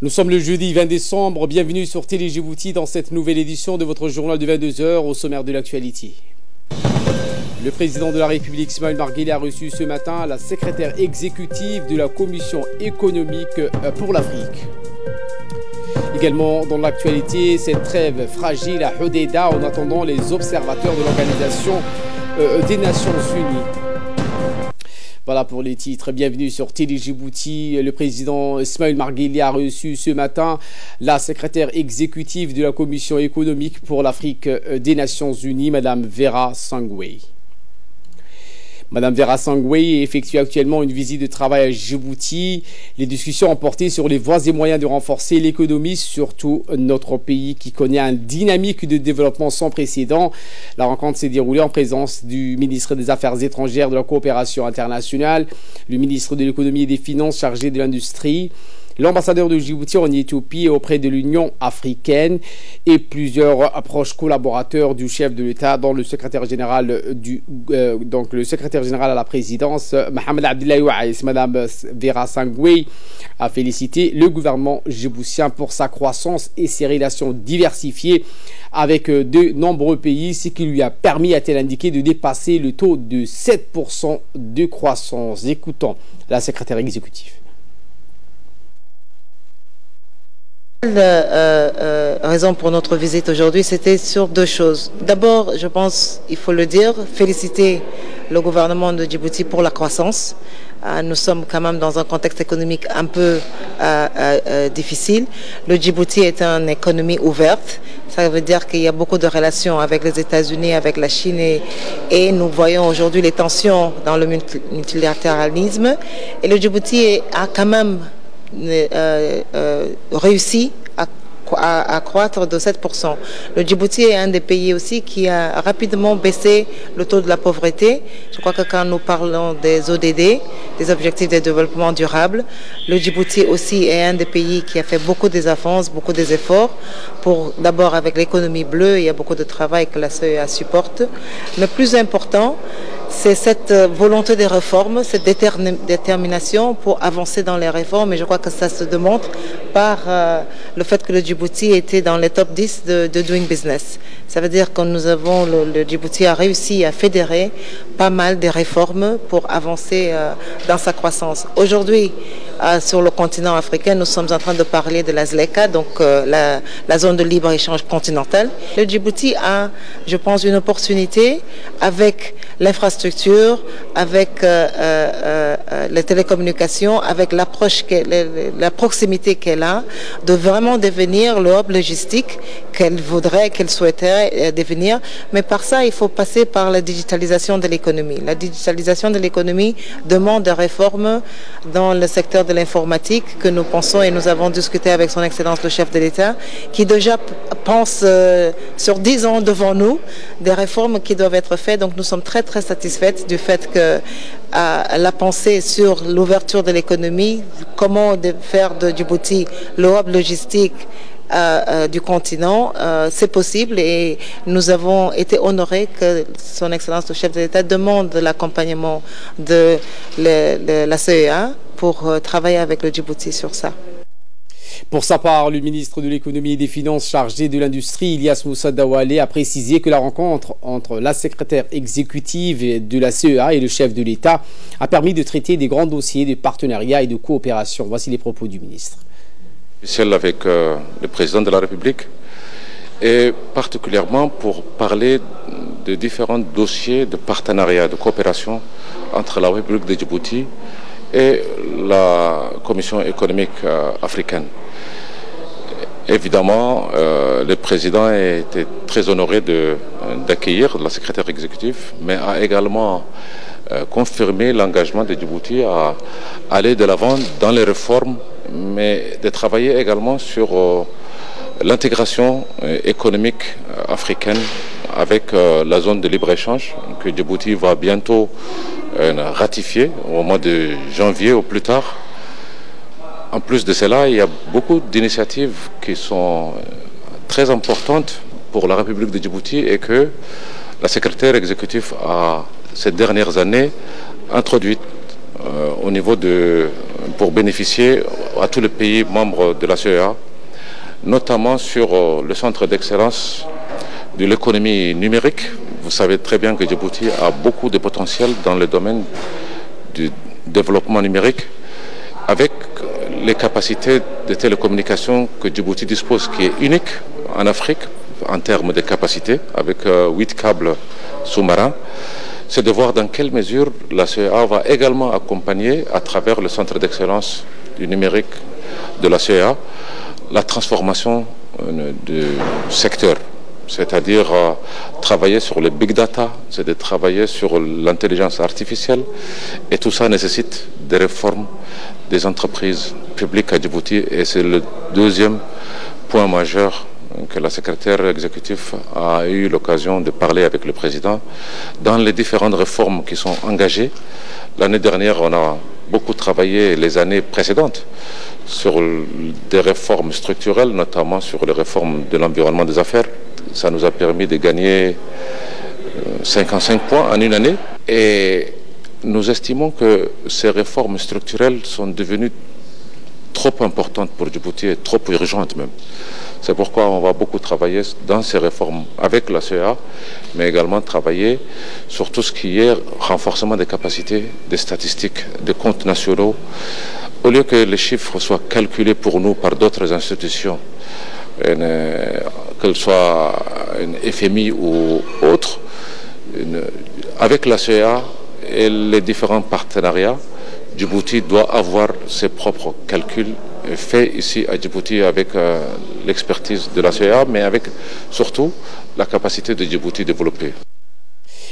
Nous sommes le jeudi 20 décembre, bienvenue sur Télé Djibouti dans cette nouvelle édition de votre journal de 22 h au sommaire de l'actualité. Le président de la République, Ismaël Marguerite, a reçu ce matin la secrétaire exécutive de la Commission économique pour l'Afrique. Également dans l'actualité, cette trêve fragile à Hodeida en attendant les observateurs de l'Organisation des Nations Unies. Voilà pour les titres. Bienvenue sur Télé Djibouti. Le président Ismaël Marguerite a reçu ce matin la secrétaire exécutive de la Commission économique pour l'Afrique des Nations Unies, Madame Vera Sangwe. Madame Vera Sangwe effectue actuellement une visite de travail à Djibouti. Les discussions ont porté sur les voies et moyens de renforcer l'économie, surtout notre pays qui connaît une dynamique de développement sans précédent. La rencontre s'est déroulée en présence du ministre des Affaires étrangères, de la coopération internationale, le ministre de l'économie et des finances chargé de l'industrie, l'ambassadeur de Djibouti en Éthiopie et auprès de l'Union africaine et plusieurs proches collaborateurs du chef de l'État, dont le secrétaire général à la présidence, Mohamed Abdoulaye Ouaïs. Madame Vera Sangwe a félicité le gouvernement djiboutien pour sa croissance et ses relations diversifiées avec de nombreux pays, ce qui lui a permis, a-t-elle indiqué, de dépasser le taux de 7% de croissance. Écoutons la secrétaire exécutive. Raison pour notre visite aujourd'hui, c'était sur deux choses. D'abord, je pense, il faut le dire, féliciter le gouvernement de Djibouti pour la croissance. Nous sommes quand même dans un contexte économique un peu difficile. Le Djibouti est une économie ouverte. Ça veut dire qu'il y a beaucoup de relations avec les États-Unis, avec la Chine et nous voyons aujourd'hui les tensions dans le multilatéralisme. Et le Djibouti a quand même réussi à croître de 7%. Le Djibouti est un des pays aussi qui a rapidement baissé le taux de la pauvreté. Je crois que quand nous parlons des ODD, des objectifs de développement durable, le Djibouti aussi est un des pays qui a fait beaucoup des avances, beaucoup des efforts. Pour d'abord avec l'économie bleue, il y a beaucoup de travail que la CEA supporte. Le plus important, c'est cette volonté des réformes, cette détermination pour avancer dans les réformes. Et je crois que ça se démontre par le fait que le Djibouti était dans les top 10 de Doing Business. Ça veut dire que le Djibouti a réussi à fédérer pas mal de réformes pour avancer dans sa croissance. Aujourd'hui, sur le continent africain, nous sommes en train de parler de la ZLECA, donc la zone de libre-échange continentale. Le Djibouti a, je pense, une opportunité avec l'infrastructure, avec les télécommunications, avec la proximité qu'elle a, de vraiment devenir le hub logistique qu'elle souhaiterait devenir. Mais par ça, il faut passer par la digitalisation de l'économie. La digitalisation de l'économie demande des réformes dans le secteur de l'informatique que nous pensons et nous avons discuté avec son Excellence le chef de l'État qui déjà pense sur 10 ans devant nous des réformes qui doivent être faites. Donc nous sommes très satisfaites du fait que la pensée sur l'ouverture de l'économie, comment faire de Djibouti le hub logistique du continent, c'est possible et nous avons été honorés que son Excellence le chef de l'État demande l'accompagnement de la CEA pour travailler avec le Djibouti sur ça. Pour sa part, le ministre de l'économie et des finances chargé de l'industrie, Ilyas Moussa Dawale, a précisé que la rencontre entre la secrétaire exécutive de la CEA et le chef de l'État a permis de traiter des grands dossiers de partenariat et de coopération. Voici les propos du ministre. Avec le président de la République et particulièrement pour parler de différents dossiers de partenariat, de coopération entre la République de Djibouti et la Commission économique africaine. Évidemment, le président a été très honoré d'accueillir la secrétaire exécutive, mais a également confirmé l'engagement de Djibouti à aller de l'avant dans les réformes, mais de travailler également sur l'intégration économique africaine avec la zone de libre-échange que Djibouti va bientôt ratifier au mois de janvier au plus tard. En plus de cela, il y a beaucoup d'initiatives qui sont très importantes pour la République de Djibouti et que la secrétaire exécutive a, ces dernières années, introduites au niveau de pour bénéficier à tous les pays membres de la CEA, notamment sur le centre d'excellence de l'économie numérique. Vous savez très bien que Djibouti a beaucoup de potentiel dans le domaine du développement numérique, avec les capacités de télécommunication que Djibouti dispose, qui est unique en Afrique en termes de capacité, avec 8 câbles sous-marins. C'est de voir dans quelle mesure la CEA va également accompagner, à travers le centre d'excellence du numérique de la CEA, la transformation du secteur. C'est-à-dire travailler sur le big data, c'est de travailler sur l'intelligence artificielle, et tout ça nécessite des réformes des entreprises publiques à Djibouti, et c'est le deuxième point majeur que la secrétaire exécutive a eu l'occasion de parler avec le président dans les différentes réformes qui sont engagées. L'année dernière, on a beaucoup travaillé les années précédentes sur des réformes structurelles, notamment sur les réformes de l'environnement des affaires. Ça nous a permis de gagner 55 points en une année. Et nous estimons que ces réformes structurelles sont devenues trop importantes pour Djibouti et trop urgentes même. C'est pourquoi on va beaucoup travailler dans ces réformes avec la CEA, mais également travailler sur tout ce qui est renforcement des capacités, des statistiques, des comptes nationaux. Au lieu que les chiffres soient calculés pour nous par d'autres institutions, qu'elles soient une FMI ou autre, avec la CEA et les différents partenariats, Djibouti doit avoir ses propres calculs faits ici à Djibouti avec l'expertise de la CEA, mais avec surtout la capacité de Djibouti développée.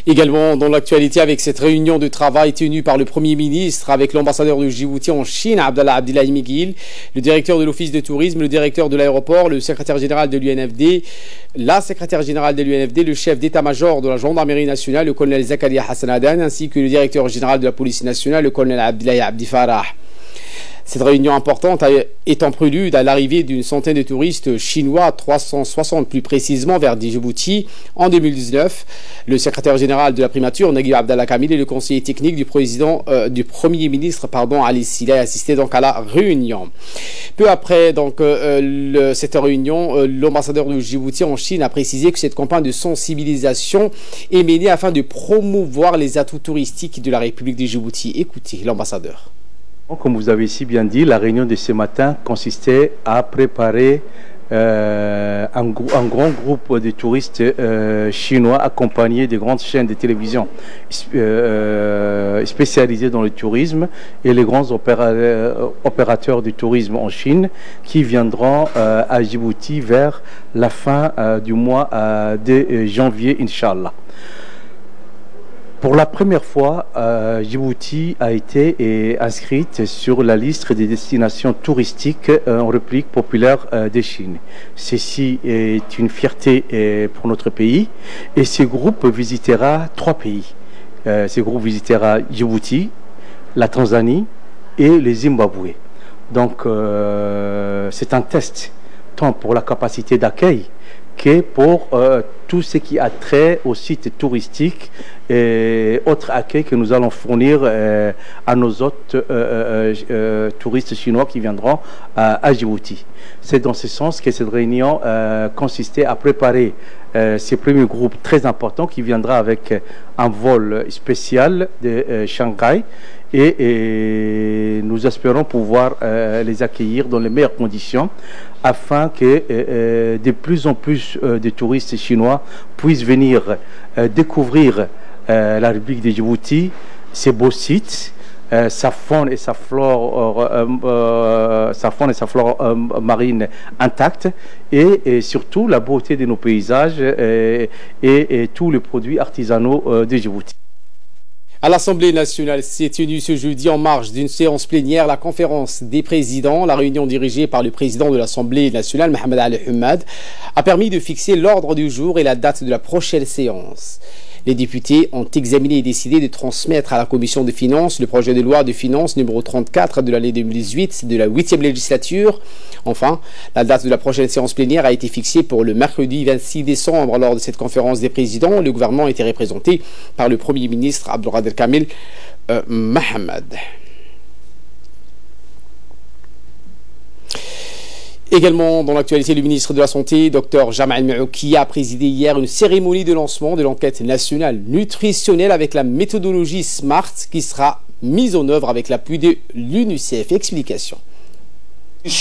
Également dans l'actualité, avec cette réunion de travail tenue par le Premier ministre avec l'ambassadeur de Djibouti en Chine, Abdallah Abdillahi Miguel, le directeur de l'Office de tourisme, le directeur de l'aéroport, le secrétaire général de l'UNFD, la secrétaire générale de l'UNFD, le chef d'état-major de la gendarmerie nationale, le colonel Zakaria Hassan Adan, ainsi que le directeur général de la police nationale, le colonel Abdillahi Abdi Farah. Cette réunion importante est en prélude à l'arrivée d'une centaine de touristes chinois, 360 plus précisément, vers Djibouti en 2019. Le secrétaire général de la primature, Naguib Abdallah Kamil, et le conseiller technique du Premier ministre, Ali Sileh, assistaient donc à la réunion. Peu après donc, cette réunion, l'ambassadeur de Djibouti en Chine a précisé que cette campagne de sensibilisation est menée afin de promouvoir les atouts touristiques de la République de Djibouti. Écoutez l'ambassadeur. Comme vous avez si bien dit, la réunion de ce matin consistait à préparer un grand groupe de touristes chinois accompagnés de grandes chaînes de télévision spécialisées dans le tourisme et les grands opérateurs du tourisme en Chine qui viendront à Djibouti vers la fin du mois de janvier, Inch'Allah. Pour la première fois, Djibouti a été inscrite sur la liste des destinations touristiques en République populaire de Chine. Ceci est une fierté pour notre pays et ce groupe visitera 3 pays. Ce groupe visitera Djibouti, la Tanzanie et le Zimbabwe. Donc c'est un test tant pour la capacité d'accueil que pour tout ce qui a trait aux sites touristiques et autres accueils que nous allons fournir à nos autres touristes chinois qui viendront à Djibouti. C'est dans ce sens que cette réunion consistait à préparer ce premier groupe très important qui viendra avec un vol spécial de Shanghai et nous espérons pouvoir les accueillir dans les meilleures conditions afin que de plus en plus de touristes chinois puissent venir découvrir la République de Djibouti, ses beaux sites, sa faune et sa flore marine intacte et surtout la beauté de nos paysages et tous les produits artisanaux de Djibouti. À l'Assemblée nationale s'est tenue ce jeudi en marge d'une séance plénière la conférence des présidents. La réunion dirigée par le président de l'Assemblée nationale, Mohamed Ali Hamad, a permis de fixer l'ordre du jour et la date de la prochaine séance. Les députés ont examiné et décidé de transmettre à la Commission des finances le projet de loi de finances numéro 34 de l'année 2018 de la 8e législature. Enfin, la date de la prochaine séance plénière a été fixée pour le mercredi 26 décembre. Lors de cette conférence des présidents, le gouvernement était représenté par le Premier ministre Abdelkader Kamil Mohamed. Également dans l'actualité, le ministre de la Santé, Dr Jamal Maouki, a présidé hier une cérémonie de lancement de l'enquête nationale nutritionnelle avec la méthodologie SMART qui sera mise en œuvre avec l'appui de l'UNICEF. Explication.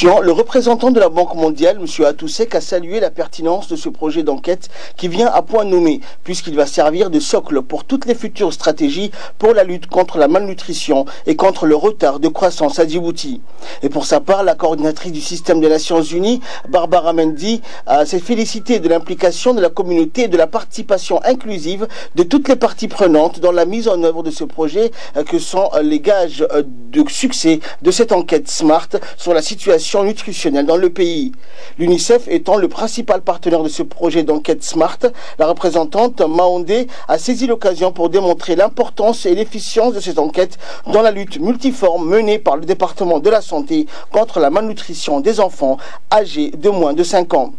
Le représentant de la Banque mondiale, M. Atousek, a salué la pertinence de ce projet d'enquête qui vient à point nommé, puisqu'il va servir de socle pour toutes les futures stratégies pour la lutte contre la malnutrition et contre le retard de croissance à Djibouti. Et pour sa part, la coordinatrice du système des Nations Unies, Barbara Mendy, s'est félicitée de l'implication de la communauté et de la participation inclusive de toutes les parties prenantes dans la mise en œuvre de ce projet, que sont les gages de succès de cette enquête SMART sur la situation nutritionnelle dans le pays. L'UNICEF étant le principal partenaire de ce projet d'enquête SMART, la représentante Maondé a saisi l'occasion pour démontrer l'importance et l'efficience de cette enquête dans la lutte multiforme menée par le département de la santé contre la malnutrition des enfants âgés de moins de 5 ans.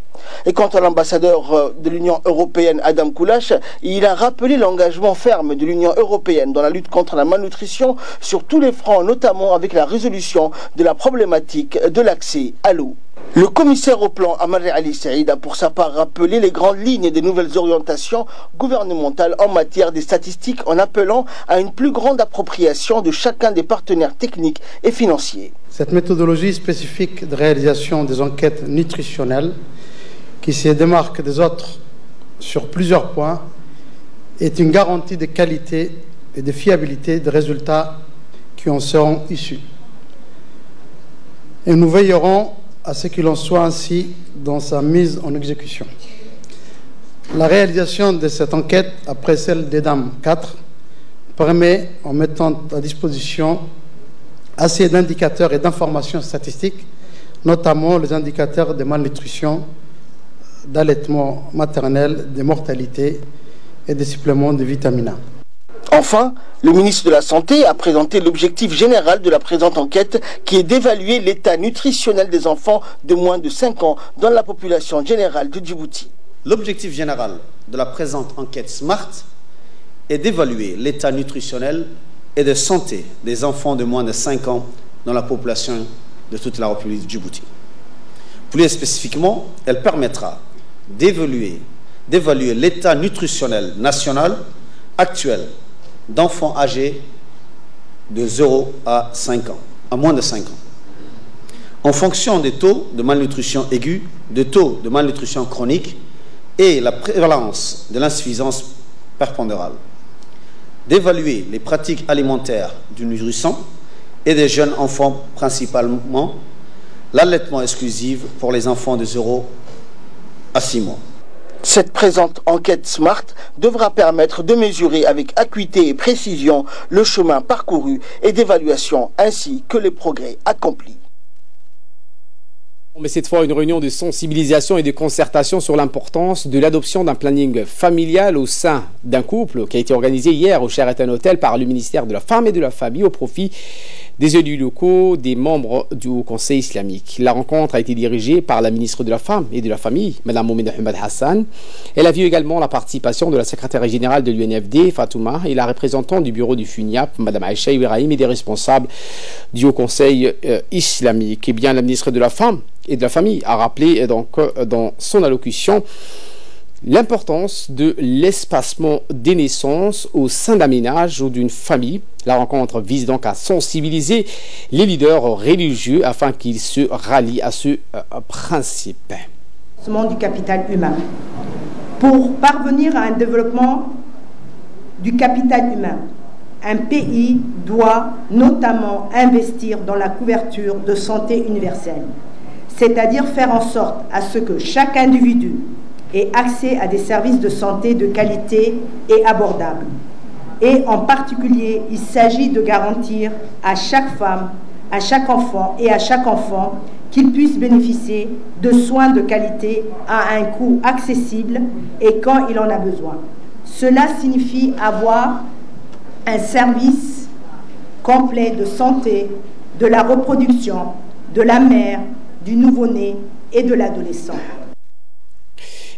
Et quant à l'ambassadeur de l'Union européenne, Adam Koulash, il a rappelé l'engagement ferme de l'Union européenne dans la lutte contre la malnutrition sur tous les fronts, notamment avec la résolution de la problématique de l'accès à l'eau. Le commissaire au plan Amari Ali Saïd a pour sa part rappelé les grandes lignes des nouvelles orientations gouvernementales en matière des statistiques en appelant à une plus grande appropriation de chacun des partenaires techniques et financiers. Cette méthodologie spécifique de réalisation des enquêtes nutritionnelles qui se démarque des autres sur plusieurs points, est une garantie de qualité et de fiabilité des résultats qui en seront issus. Et nous veillerons à ce qu'il en soit ainsi dans sa mise en exécution. La réalisation de cette enquête, après celle d'EDAM 4, permet, en mettant à disposition assez d'indicateurs et d'informations statistiques, notamment les indicateurs de malnutrition, d'allaitement maternel, de mortalité et des suppléments de vitamines A. Enfin, le ministre de la Santé a présenté l'objectif général de la présente enquête qui est d'évaluer l'état nutritionnel des enfants de moins de 5 ans dans la population générale de Djibouti. L'objectif général de la présente enquête SMART est d'évaluer l'état nutritionnel et de santé des enfants de moins de 5 ans dans la population de toute la République de Djibouti. Plus spécifiquement, elle permettra d'évaluer l'état nutritionnel national actuel d'enfants âgés de 0 à 5 ans, à moins de 5 ans, en fonction des taux de malnutrition aiguë, des taux de malnutrition chronique et la prévalence de l'insuffisance péripondérale, d'évaluer les pratiques alimentaires du nourrisson et des jeunes enfants, principalement l'allaitement exclusif pour les enfants de 0 à 6 mois. Cette présente enquête SMART devra permettre de mesurer avec acuité et précision le chemin parcouru et d'évaluation ainsi que les progrès accomplis. Mais cette fois, une réunion de sensibilisation et de concertation sur l'importance de l'adoption d'un planning familial au sein d'un couple qui a été organisée hier au Sheraton Hotel par le ministère de la Femme et de la Famille au profit des élus locaux, des membres du Haut Conseil islamique. La rencontre a été dirigée par la ministre de la Femme et de la Famille, Mme Moumena Ahmed Hassan. Elle a vu également la participation de la secrétaire générale de l'UNFD, Fatouma, et la représentante du bureau du FUNIAP, Mme Aïcha Ibrahim, et des responsables du Haut Conseil islamique. Eh bien, la ministre de la Femme et de la Famille a rappelé donc dans son allocution l'importance de l'espacement des naissances au sein d'un ménage ou d'une famille. La rencontre vise donc à sensibiliser les leaders religieux afin qu'ils se rallient à ce principe. Du capital humain. Pour parvenir à un développement du capital humain, un pays doit notamment investir dans la couverture de santé universelle, c'est-à-dire faire en sorte à ce que chaque individu ait accès à des services de santé de qualité et abordables. Et en particulier, il s'agit de garantir à chaque femme, à chaque enfant et à chaque enfant qu'ils puissent bénéficier de soins de qualité à un coût accessible et quand il en a besoin. Cela signifie avoir un service complet de santé, de la reproduction, de la mère, du nouveau-né et de l'adolescent.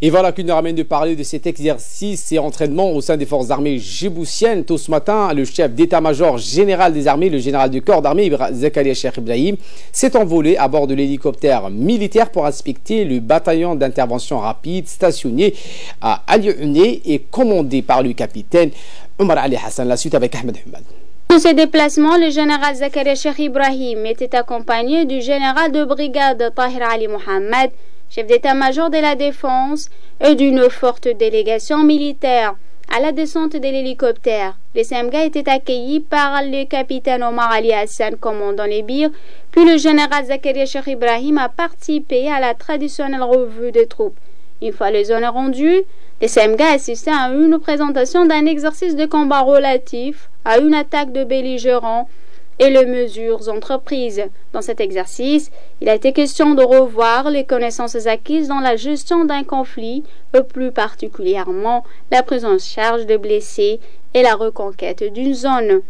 Et voilà qui nous ramène de parler de cet exercice et entraînement au sein des forces armées djiboutiennes. Tôt ce matin, le chef d'état-major général des armées, le général de corps d'armée, Zakaria Cheikh Ibrahim, s'est envolé à bord de l'hélicoptère militaire pour inspecter le bataillon d'intervention rapide stationné à Alioune et commandé par le capitaine Omar Ali Hassan. La suite avec Ahmed Hamad. Dans ces déplacements, le général Zakaria Cheikh Ibrahim était accompagné du général de brigade Tahir Ali Mohamed, chef d'état-major de la défense, et d'une forte délégation militaire. À la descente de l'hélicoptère, les SEMGA étaient accueillis par le capitaine Omar Ali Hassan, commandant les birs, puis le général Zakaria Cheikh Ibrahim a participé à la traditionnelle revue des troupes. Une fois les honneurs rendus, les SEMGA assistaient à une présentation d'un exercice de combat relatif à une attaque de belligérants et les mesures entreprises. Dans cet exercice, il a été question de revoir les connaissances acquises dans la gestion d'un conflit, et plus particulièrement la prise en charge de blessés et la reconquête d'une zone.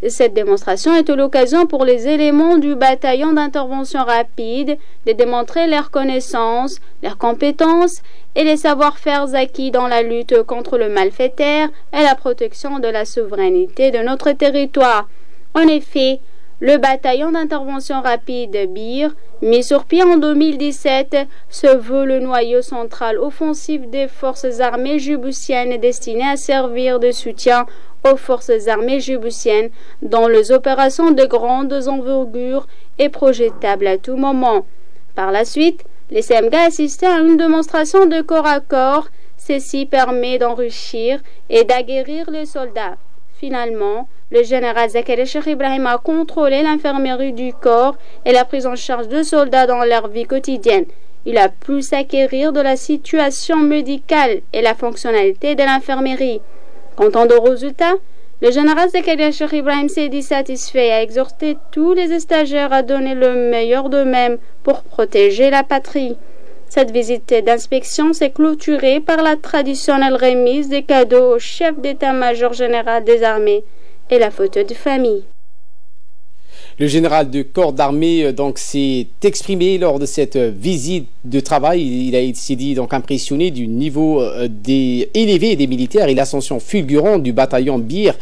Cette démonstration est l'occasion pour les éléments du bataillon d'intervention rapide de démontrer leurs connaissances, leurs compétences et les savoir-faire acquis dans la lutte contre le malfaiteur et la protection de la souveraineté de notre territoire. En effet, le bataillon d'intervention rapide BIR, mis sur pied en 2017, se veut le noyau central offensif des forces armées djiboutiennes destiné à servir de soutien aux forces armées djiboutiennes dans les opérations de grandes envergures et projetables à tout moment. Par la suite, les SEMGA assistaient à une démonstration de corps à corps. Ceci permet d'enrichir et d'aguerrir les soldats. Finalement, le général Zakaria Cheikh Ibrahim a contrôlé l'infirmerie du corps et la prise en charge de soldats dans leur vie quotidienne. Il a pu s'acquérir de la situation médicale et la fonctionnalité de l'infirmerie. Quant aux résultats, le général Zakaria Cheikh Ibrahim s'est dit satisfait et a exhorté tous les stagiaires à donner le meilleur d'eux-mêmes pour protéger la patrie. Cette visite d'inspection s'est clôturée par la traditionnelle remise des cadeaux au chef d'état-major général des armées et la photo de famille. Le général de corps d'armée s'est exprimé lors de cette visite de travail. Il a été dit impressionné du niveau élevé des militaires et l'ascension fulgurante du bataillon BIR.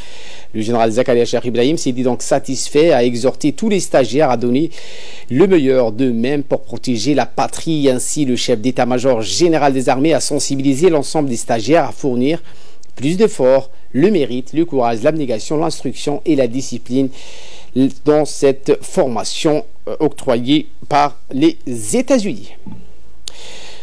Le général Zakaria Cheikh Ibrahim s'est dit satisfait, à exhorter tous les stagiaires à donner le meilleur d'eux-mêmes pour protéger la patrie. Ainsi, le chef d'état-major général des armées a sensibilisé l'ensemble des stagiaires à fournir plus d'efforts, le mérite, le courage, l'abnégation, l'instruction et la discipline dans cette formation octroyée par les États-Unis.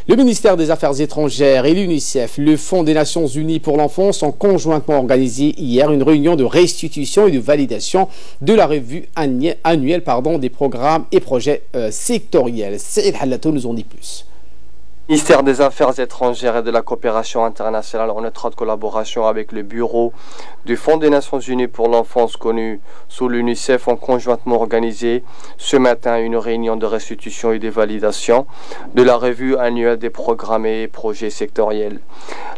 Le ministère des Affaires étrangères et l'UNICEF, le Fonds des Nations Unies pour l'enfance, ont conjointement organisé hier une réunion de restitution et de validation de la revue annuelle des programmes et projets sectoriels. Saïd Hallato nous en dit plus. Le ministère des Affaires étrangères et de la coopération internationale, en étroite collaboration avec le bureau du Fonds des Nations Unies pour l'enfance connu sous l'UNICEF, ont conjointement organisé ce matin une réunion de restitution et de validation de la revue annuelle des programmes et projets sectoriels.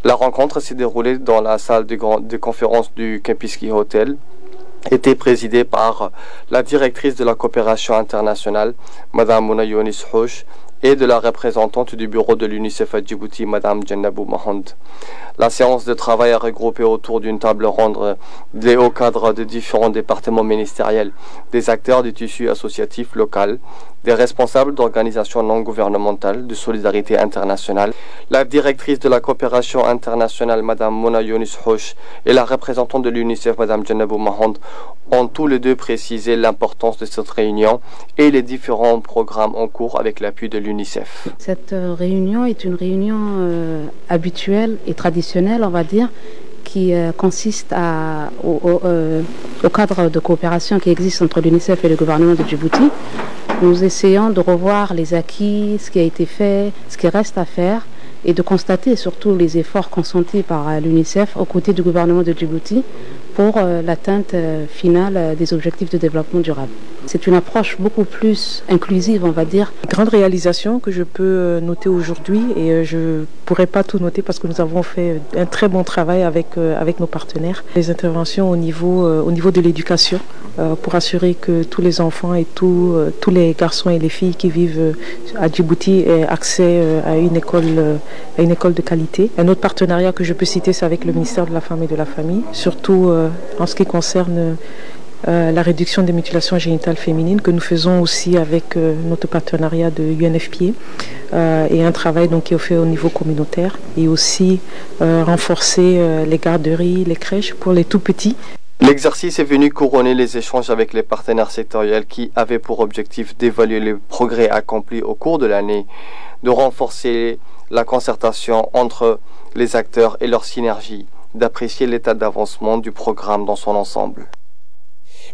La rencontre s'est déroulée dans la salle de conférence du Kempinski Hotel, était présidée par la directrice de la coopération internationale, Mme Mouna Younis Houch, et de la représentante du bureau de l'UNICEF à Djibouti, Mme Jannabou Mahand. La séance de travail a regroupé autour d'une table ronde des hauts cadres de différents départements ministériels, des acteurs du tissu associatif local, des responsables d'organisations non gouvernementales de solidarité internationale. La directrice de la coopération internationale, Mme Mouna Younis Houch, et la représentante de l'UNICEF, Mme Jannabou Mahand, ont tous les deux précisé l'importance de cette réunion et les différents programmes en cours avec l'appui de l'UNICEF. Cette réunion est une réunion habituelle et traditionnelle, on va dire, qui consiste au cadre de coopération qui existe entre l'UNICEF et le gouvernement de Djibouti. Nous essayons de revoir les acquis, ce qui a été fait, ce qui reste à faire, et de constater surtout les efforts consentis par l'UNICEF aux côtés du gouvernement de Djibouti pour l'atteinte finale des objectifs de développement durable. C'est une approche beaucoup plus inclusive, on va dire. Grande réalisation que je peux noter aujourd'hui, et je ne pourrais pas tout noter parce que nous avons fait un très bon travail avec nos partenaires. Les interventions au niveau de l'éducation pour assurer que tous les enfants et tous les garçons et les filles qui vivent à Djibouti aient accès à une école de qualité. Un autre partenariat que je peux citer, c'est avec le ministère de la Femme et de la Famille, surtout en ce qui concerne la réduction des mutilations génitales féminines que nous faisons aussi avec notre partenariat de UNFPA et un travail donc qui est fait au niveau communautaire et aussi renforcer les garderies, les crèches pour les tout petits. L'exercice est venu couronner les échanges avec les partenaires sectoriels qui avaient pour objectif d'évaluer les progrès accomplis au cours de l'année, de renforcer la concertation entre les acteurs et leur synergie, d'apprécier l'état d'avancement du programme dans son ensemble.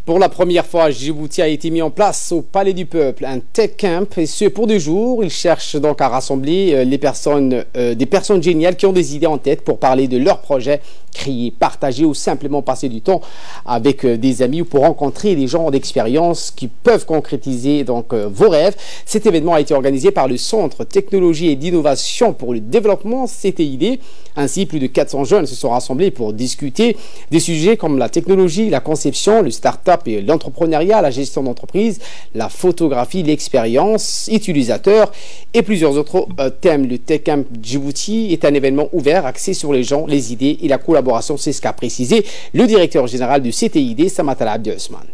Pour la première fois, Djibouti a été mis en place au Palais du Peuple, un tech camp, et ce pour 2 jours. Il cherche donc à rassembler des personnes géniales qui ont des idées en tête pour parler de leurs projets, crier, partager ou simplement passer du temps avec des amis ou pour rencontrer des gens d'expérience qui peuvent concrétiser donc vos rêves. Cet événement a été organisé par le Centre Technologie et d'Innovation pour le Développement, CTID. Ainsi, plus de 400 jeunes se sont rassemblés pour discuter des sujets comme la technologie, la conception, le start-up et l'entrepreneuriat, la gestion d'entreprise, la photographie, l'expérience utilisateur et plusieurs autres thèmes. Le Tech Camp Djibouti est un événement ouvert, axé sur les gens, les idées et la collaboration. C'est ce qu'a précisé le directeur général du CTID, Samatala Abdiosman.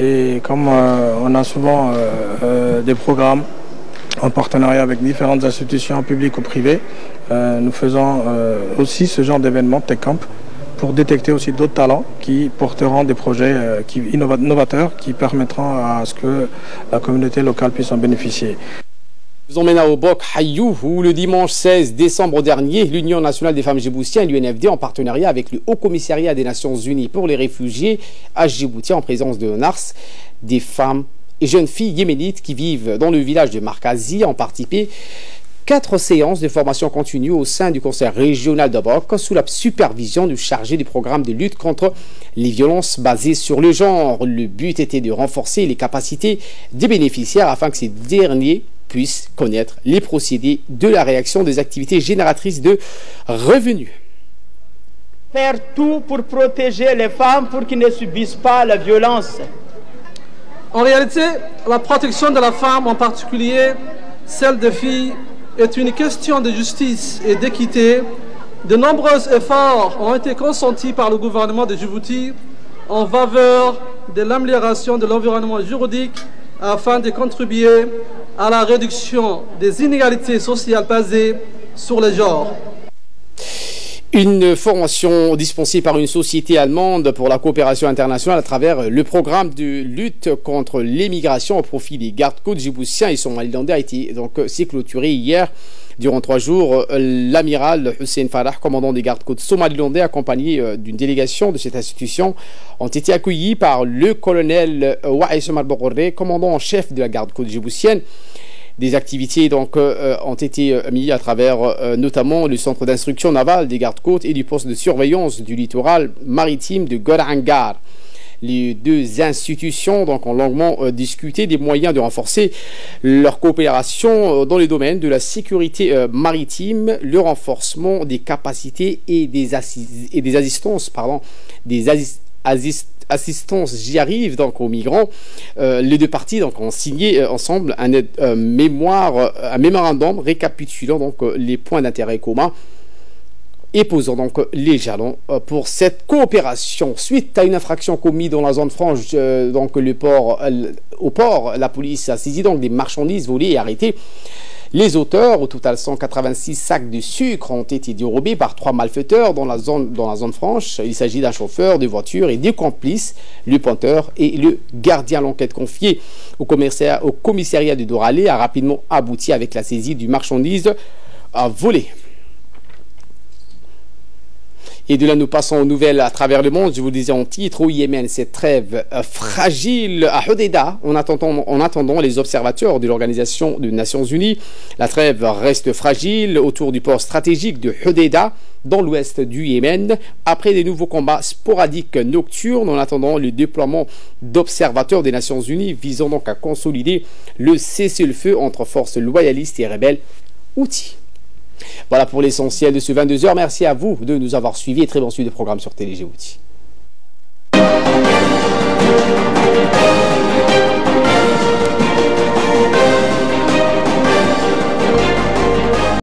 Et comme on a souvent des programmes en partenariat avec différentes institutions publiques ou privées, nous faisons aussi ce genre d'événement Tech Camp pour détecter aussi d'autres talents qui porteront des projets innovateurs qui permettront à ce que la communauté locale puisse en bénéficier. Nous emmène au Bok Hayou où le dimanche 16 décembre dernier, l'Union nationale des femmes djiboutiennes, l'UNFD, en partenariat avec le Haut Commissariat des Nations Unies pour les réfugiés à Djibouti, en présence de NARS, des femmes et jeunes filles yéménites qui vivent dans le village de Markazi, ont participé 4 séances de formation continue au sein du conseil régional de Bok sous la supervision du chargé du programme de lutte contre les violences basées sur le genre. Le but était de renforcer les capacités des bénéficiaires afin que ces derniers puissent connaître les procédés de la réaction des activités génératrices de revenus. Faire tout pour protéger les femmes pour qu'ils ne subissent pas la violence. En réalité, la protection de la femme, en particulier celle des filles, est une question de justice et d'équité. De nombreux efforts ont été consentis par le gouvernement de Djibouti en faveur de l'amélioration de l'environnement juridique afin de contribuer à la réduction des inégalités sociales basées sur le genre. Une formation dispensée par une société allemande pour la coopération internationale à travers le programme de lutte contre l'émigration au profit des gardes-côtes djiboutiens et somalilandais a été donc s'est clôturée hier. Durant 3 jours, l'amiral Hussein Farah, commandant des gardes-côtes somalilandais, accompagné d'une délégation de cette institution, ont été accueillis par le colonel Waïs Omar Bokoré, commandant en chef de la garde-côte djiboutienne. Des activités donc ont été mises à travers notamment le centre d'instruction navale des gardes-côtes et du poste de surveillance du littoral maritime de Gorangar. Les 2 institutions donc, ont longuement discuté des moyens de renforcer leur coopération dans les domaines de la sécurité maritime, le renforcement des capacités et des assistances, j'y arrive donc aux migrants. Les 2 parties donc ont signé ensemble un mémorandum récapitulant donc les points d'intérêt communs et posant donc les jalons pour cette coopération. Suite à une infraction commise dans la zone franche, donc au port, la police a saisi donc des marchandises volées et arrêté. Les auteurs, au total 186 sacs de sucre, ont été dérobés par 3 malfaiteurs dans la zone franche. Il s'agit d'un chauffeur de voiture et 2 complices, le pointeur et le gardien. L'enquête confiée au commissariat de Doralé a rapidement abouti avec la saisie du marchandise volée. Et de là, nous passons aux nouvelles à travers le monde. Je vous le disais en titre, au Yémen, cette trêve fragile à Hodeida, en attendant les observateurs de l'Organisation des Nations Unies. La trêve reste fragile autour du port stratégique de Hodeida, dans l'ouest du Yémen, après des nouveaux combats sporadiques nocturnes, en attendant le déploiement d'observateurs des Nations Unies, visant donc à consolider le cessez-le-feu entre forces loyalistes et rebelles Houthis. Voilà pour l'essentiel de ce 22h. Merci à vous de nous avoir suivis et très bon suivi des programmes sur Télé Djibouti.